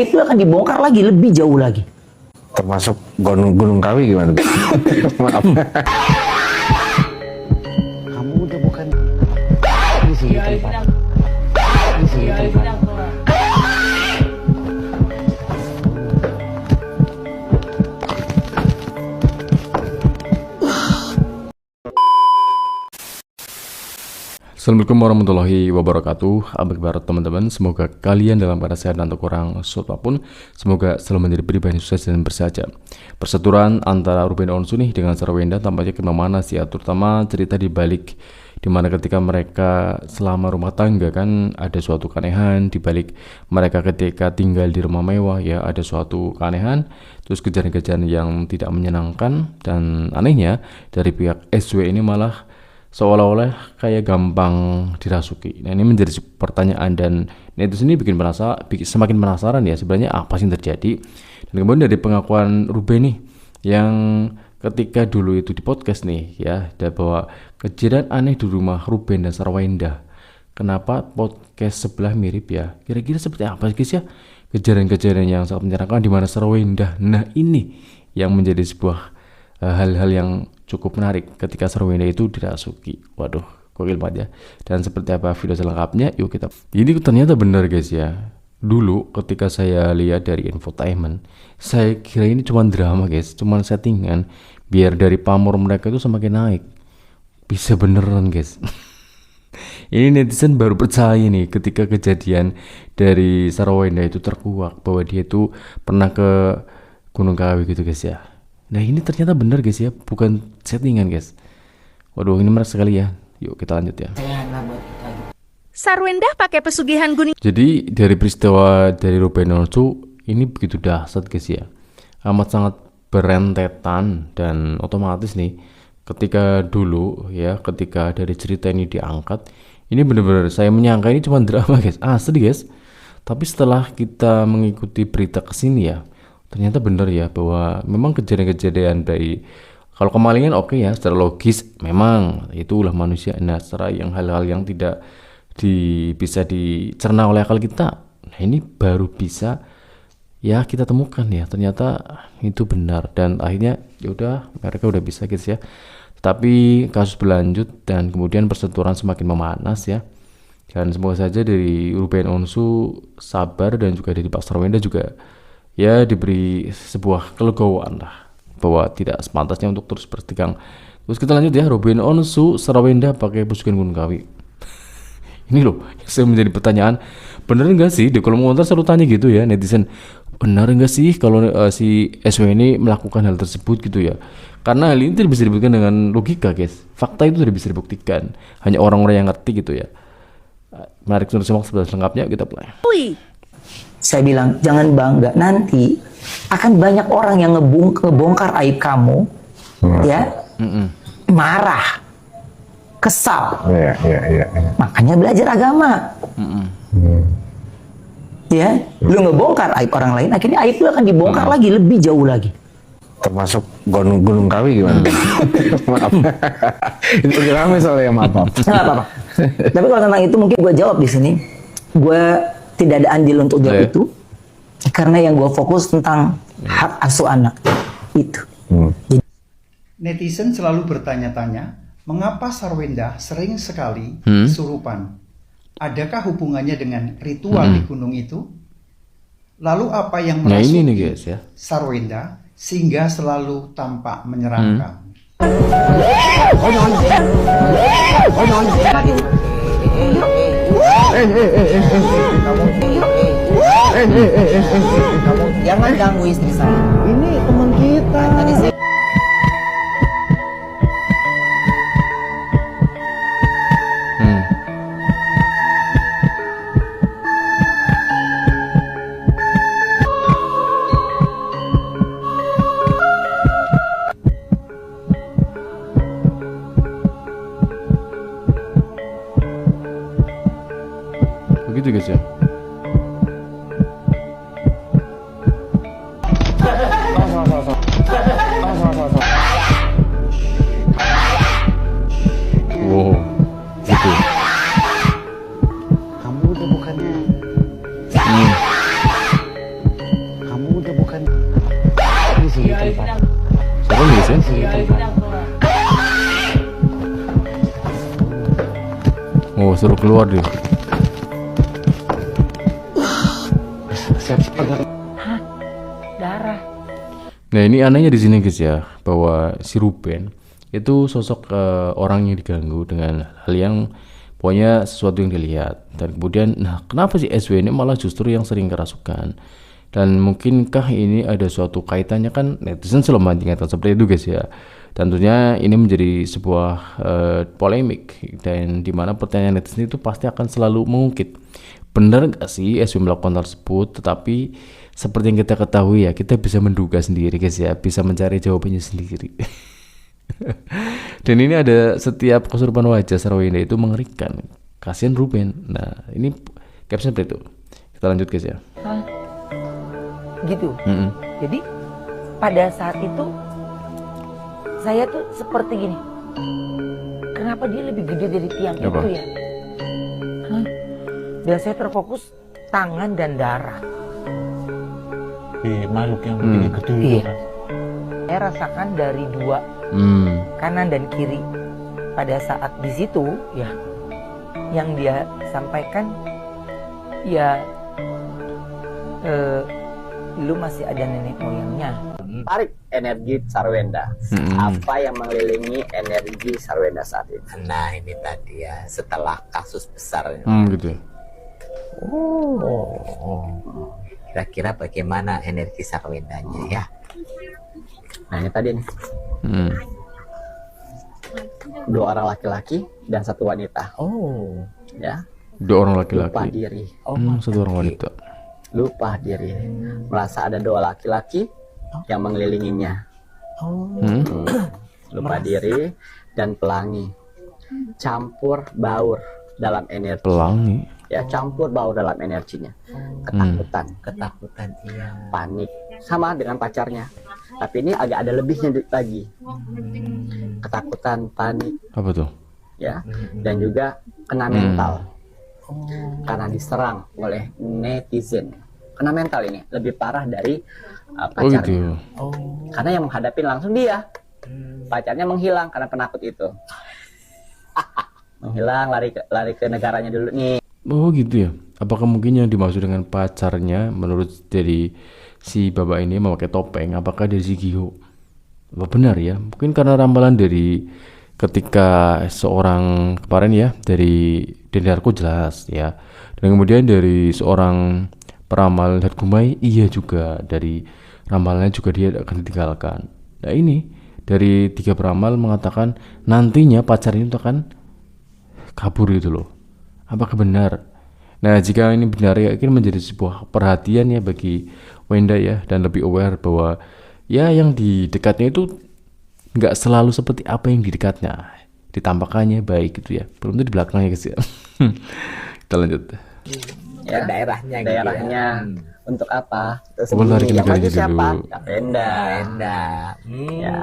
Itu akan dibongkar lagi, lebih jauh lagi. Termasuk Gunung Kawi gimana? Maaf. Kamu udah bukan di sini tempat. Di sini tempat. Assalamualaikum warahmatullahi wabarakatuh. Apa kabar teman-teman? Semoga kalian dalam keadaan sehat dan tak kurang suatu apapun. Semoga selalu menjadi pribadi sukses dan bersahaja. Persetujuan antara Ruben Onsu nih dengan Sarwenda tampaknya memanas ya, terutama cerita di balik dimana ketika mereka selama rumah tangga kan ada suatu keanehan, di balik mereka ketika tinggal di rumah mewah ya ada suatu keanehan, terus kejadian-kejadian yang tidak menyenangkan, dan anehnya dari pihak SW ini malah seolah-olah kayak gampang dirasuki. Nah, ini menjadi pertanyaan dan netizen ini semakin penasaran ya sebenarnya apa sih yang terjadi. Dan kemudian dari pengakuan Ruben nih yang ketika dulu itu di podcast nih ya, ada bahwa kejadian aneh di rumah Ruben dan Sarwenda. Kenapa podcast sebelah mirip ya? Kira-kira seperti apa sih guys ya? Kejadian-kejadian yang sangat menyeramkan di mana Sarwenda. Nah, ini yang menjadi sebuah hal-hal yang cukup menarik ketika Sarwenda itu dirasuki. Waduh, gokil banget ya. Dan seperti apa video selengkapnya, yuk kita. Ini ternyata benar guys ya. Dulu ketika saya lihat dari infotainment, saya kira ini cuma drama guys, cuma settingan biar dari pamor mereka itu semakin naik. Bisa beneran guys. Ini netizen baru percaya nih ketika kejadian dari Sarwenda itu terkuak bahwa dia itu pernah ke Gunung Kawi gitu guys ya. Nah, ini ternyata benar guys ya, bukan settingan guys. Waduh, ini menarik sekali ya. Yuk kita lanjut ya. Sarwenda pakai pesugihan Gunung. Jadi dari peristiwa dari Ruben Onsu ini begitu dahsyat guys ya. Amat sangat berentetan dan otomatis nih ketika dulu ya, ketika dari cerita ini diangkat, ini benar-benar saya menyangka ini cuma drama guys. Asli guys. Tapi setelah kita mengikuti berita kesini ya, ternyata benar ya bahwa memang kejadian-kejadian dari kalau kemalingan oke ya, secara logis memang itu ulah manusia. Nah, secara yang hal-hal yang tidak bisa dicerna oleh akal kita, nah ini baru bisa ya kita temukan ya, ternyata itu benar. Dan akhirnya yaudah mereka udah bisa guys ya. Tapi kasus berlanjut dan kemudian persetujuan semakin memanas ya. Dan semoga saja dari Ruben Onsu sabar dan juga dari Pak Sarwenda juga ya diberi sebuah kelegowoan lah bahwa tidak sepantasnya untuk terus bertegang. Terus kita lanjut ya, Ruben Onsu Sarwenda pakai pesugihan Gunung Kawi. Ini loh saya menjadi pertanyaan, bener nggak sih di kolom komentar selalu tanya gitu ya netizen, benar nggak sih kalau si SW ini melakukan hal tersebut gitu ya? Karena hal ini tidak bisa dibuktikan dengan logika guys, fakta itu tidak bisa dibuktikan, hanya orang-orang yang ngerti gitu ya. Mari kita simak selengkapnya, kita mulai. Saya bilang jangan bangga, nanti akan banyak orang yang ngebongkar aib kamu, ya, marah, kesal. Iya. Makanya belajar agama. Ya, lu ngebongkar aib orang lain, akhirnya aib lu akan dibongkar lagi, lebih jauh lagi. Termasuk Gunung Kawi gimana? Maaf. Itu rame soalnya, maaf. Nggak apa-apa. Tapi kalau tentang itu mungkin gue jawab di sini. Gue tidak ada andil untuk jawab itu, karena yang gue fokus tentang hak asuh anak itu. Jadi, netizen selalu bertanya-tanya, mengapa Sarwenda sering sekali kesurupan? Adakah hubungannya dengan ritual di gunung itu? Lalu apa yang Nah, ini nih merasuki guys ya. Sarwenda sehingga selalu tampak menyeramkan? jangan ganggu istri saya. Ini teman kita. Tadi saya begitu guys ya. netizen. Oh, suruh keluar dia. Darah. Nah, ini anehnya di sini guys ya, bahwa si Ruben itu sosok orang yang diganggu dengan hal yang pokoknya sesuatu yang dilihat. Dan kemudian, nah kenapa sih SW ini malah justru yang sering kerasukan? Dan mungkinkah ini ada suatu kaitannya, kan netizen selalu memancing seperti itu guys ya. Tentunya ini menjadi sebuah polemik, dan dimana pertanyaan netizen itu pasti akan selalu mengungkit benar gak sih SW melakukan hal tersebut. Tetapi seperti yang kita ketahui ya, kita bisa menduga sendiri guys ya, bisa mencari jawabannya sendiri. Dan ini ada setiap kesurupan wajah Sarwenda itu mengerikan. Kasihan Ruben. Nah, ini caption seperti itu. Kita lanjut guys ya. Gitu. Jadi pada saat itu saya tuh seperti gini. Kenapa dia lebih gede dari tiang Apa? itu ya? Dan saya terfokus tangan dan darah. Makhluk yang begini gede itu Iya. kan. Saya rasakan dari dua kanan dan kiri. Pada saat di situ ya, yang dia sampaikan ya, lu masih ada nenek moyangnya. Tarik energi Sarwenda. Apa yang mengelilingi energi Sarwenda saat ini? Nah ini tadi ya, setelah kasus besar. Gitu. Kira-kira bagaimana energi Sarwendanya ya? Nah ini tadi nih, dua orang laki-laki dan satu wanita. Ya, Dua orang lupa laki-laki. diri, Satu orang wanita. lupa diri. Merasa ada dua laki-laki yang mengelilinginya. Lupa diri dan pelangi. Campur baur dalam energi. Pelangi. Ya, campur baur dalam energinya. Ketakutan, Ketakutan iya. panik, sama dengan pacarnya. Tapi ini agak ada lebihnya lagi. Ketakutan, panik, Apa tuh? ya, dan juga kena mental. Karena diserang oleh netizen. Kena mental ini lebih parah dari Oh pacarnya. gitu. Karena yang menghadapi langsung dia. Pacarnya menghilang karena penakut itu. Menghilang, lari ke negaranya dulu nih. Oh gitu ya. Apakah mungkin yang dimaksud dengan pacarnya menurut dari si bapak ini memakai topeng, apakah dari si Giho? Apa benar ya? Mungkin karena ramalan dari ketika seorang kemarin ya, dari Dendarko jelas ya. Dan kemudian dari seorang peramal Hatgumai, iya juga, dari ramalannya juga dia akan ditinggalkan. Nah ini dari tiga peramal mengatakan nantinya pacarnya itu akan kabur gitu loh. Apakah benar? Nah jika ini benar ya, ini menjadi sebuah perhatian ya bagi Wenda ya, dan lebih aware bahwa ya yang di dekatnya itu nggak selalu seperti apa yang di dekatnya. Ditampakkannya baik gitu ya, belum tentu di belakangnya guys ya. Kita lanjut. Ya, Daerahnya gitu daerahnya untuk apa? Terus Oh, lari ke yang negaranya maju siapa? dulu. Kak Venda. Ya,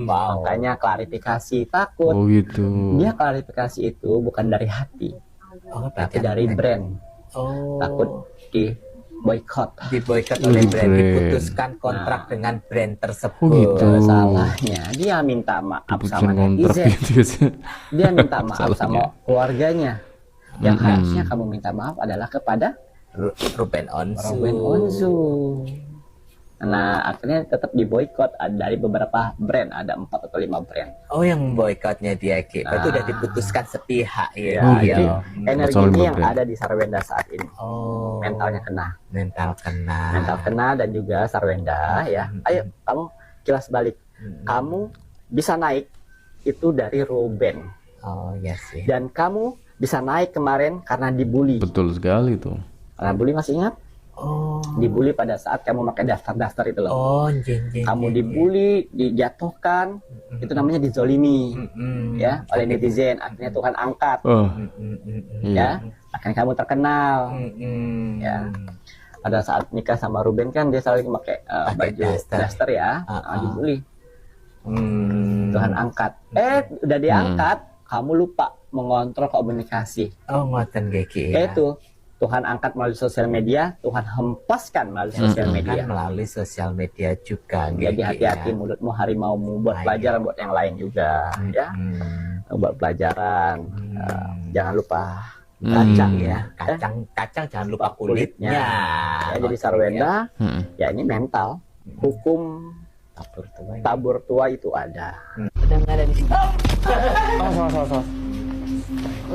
makanya klarifikasi takut. Oh gitu. Dia klarifikasi itu bukan dari hati, tapi dari brand. Takut di boykot. diboykot Oh, oleh di brand, brand. diputuskan kontrak dengan brand tersebut. Oh gitu. Salahnya dia minta maaf Diputuskan sama kontrak netizen. gitu guys. Dia minta maaf Salahnya. sama keluarganya. Yang harusnya kamu minta maaf adalah kepada Ruben Onsu. Ruben Onsu. Nah, akhirnya tetap diboykot dari beberapa brand, ada 4 atau 5 brand. Oh yang boykotnya dia Ki. Itu udah diputuskan sepihak ya. Oh, Jadi gitu. energi Soal ini yang brand. ada di Sarwenda saat ini. Oh. Mentalnya kena. Mental kena. Mental kena dan juga Sarwenda ya. Ayo kamu kilas balik. Kamu bisa naik itu dari Ruben. Oh iya sih. Dan kamu bisa naik kemarin karena dibully. Betul sekali tuh. Karena bully masih ingat? Oh. Dibully pada saat kamu pakai daster-daster itu loh. Oh, jeng. Kamu dibully, dijatuhkan, itu namanya dizolimi, ya, oleh netizen. Akhirnya Tuhan angkat, Oh ya. iya. Akhirnya kamu terkenal, ya. Pada saat nikah sama Ruben kan dia selalu pakai baju daster ya, dibully. Tuhan angkat. Udah diangkat, kamu lupa mengontrol komunikasi. Oh ngoten Ki. Itu Tuhan angkat melalui sosial media, Tuhan hempaskan melalui sosial media. Kan melalui sosial media juga. Jadi hati-hati mulutmu, harimaumu, buat pelajaran buat yang lain juga, ya. Buat pelajaran. Jangan lupa Kacang ya, kacang jangan lupa kulitnya. Ya, jadi Sarwenda, ya ini mental. Hukum tabur tua itu ada.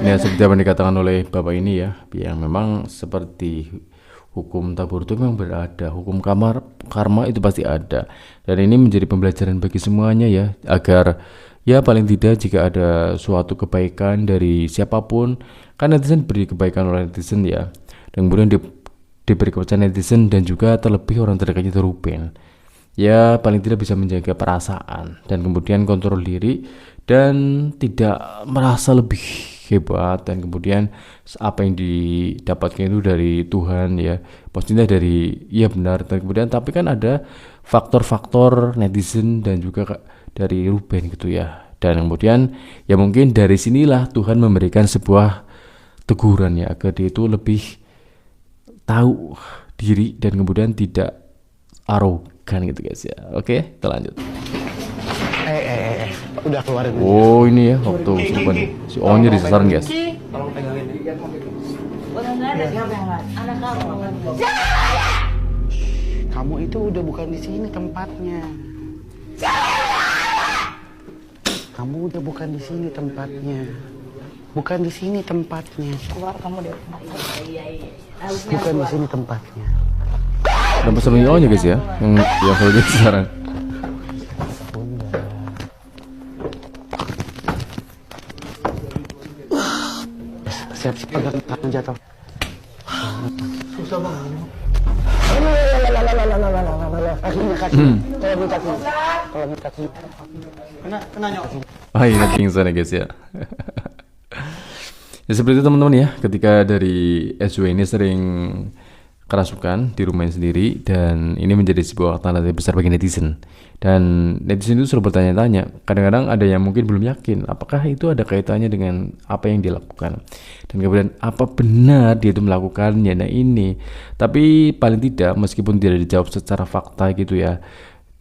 Ini seperti apa yang dikatakan oleh Bapak ini ya, yang memang seperti hukum tabur itu memang berada, hukum karma itu pasti ada. Dan ini menjadi pembelajaran bagi semuanya ya, agar ya paling tidak jika ada suatu kebaikan dari siapapun, kan netizen beri kebaikan oleh netizen ya, dan kemudian diberi kepercayaan netizen dan juga terlebih orang terdekatnya itu Ruben. Ya paling tidak bisa menjaga perasaan dan kemudian kontrol diri dan tidak merasa lebih hebat, dan kemudian apa yang didapatkan itu dari Tuhan ya, maksudnya dari ya benar, dan kemudian tapi kan ada faktor-faktor netizen dan juga dari Ruben gitu ya, dan kemudian ya mungkin dari sinilah Tuhan memberikan sebuah teguran ya, agar dia itu lebih tahu diri dan kemudian tidak arogan gitu guys ya. Oke, kita lanjut. Udah keluarin. Oh ini ya waktu Ruben si Onnya disasaran guys. Tolong pegangin. Kamu itu udah bukan di sini tempatnya. Kamu udah bukan di sini tempatnya. Bukan di sini tempatnya. Keluar kamu deh. Bukan di sini tempatnya. Dan pesannya Onnya guys ya, yang selalu disasaran. Siap-siap pegang tangan jatuh. Susah banget. Kalau kaki. Kena nyok. Ah ini pingsan ya guys ya. Ya seperti itu teman-teman ya, ketika dari SW ini sering kerasukan di rumahnya sendiri, dan ini menjadi sebuah tanda tanya besar bagi netizen. Dan netizen itu selalu bertanya-tanya, kadang-kadang ada yang mungkin belum yakin apakah itu ada kaitannya dengan apa yang dia lakukan, dan kemudian apa benar dia itu melakukannya. Nah ini, tapi paling tidak meskipun tidak dijawab secara fakta gitu ya,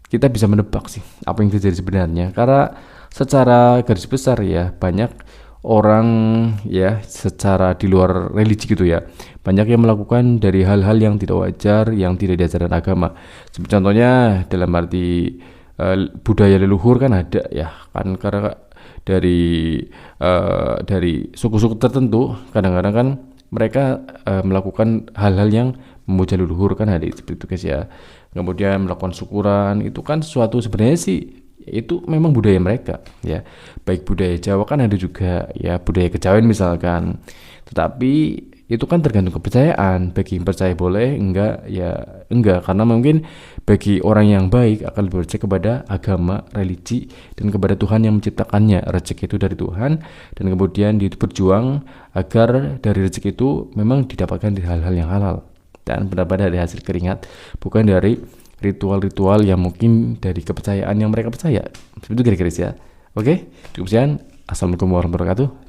kita bisa menebak sih apa yang terjadi sebenarnya, karena secara garis besar ya banyak orang ya secara di luar religi gitu ya, banyak yang melakukan dari hal-hal yang tidak wajar, yang tidak diajarkan agama. Seperti contohnya dalam arti budaya leluhur kan ada ya kan, karena dari suku-suku tertentu kadang-kadang kan mereka melakukan hal-hal yang memuja leluhur kan ada seperti itu guys ya. Kemudian melakukan syukuran itu kan suatu sebenarnya sih itu memang budaya mereka ya, baik budaya Jawa kan ada juga ya, budaya kejawen misalkan, tetapi itu kan tergantung kepercayaan. Bagi yang percaya boleh, enggak ya enggak, karena mungkin bagi orang yang baik akan lebih percaya kepada agama, religi, dan kepada Tuhan yang menciptakannya. Rezeki itu dari Tuhan, dan kemudian dia itu berjuang agar dari rezeki itu memang didapatkan dari hal-hal yang halal dan benar-benar dari hasil keringat, bukan dari ritual-ritual yang mungkin dari kepercayaan yang mereka percaya. Seperti itu kira-kira ya. Oke, cukup sekian. Assalamualaikum warahmatullahi wabarakatuh.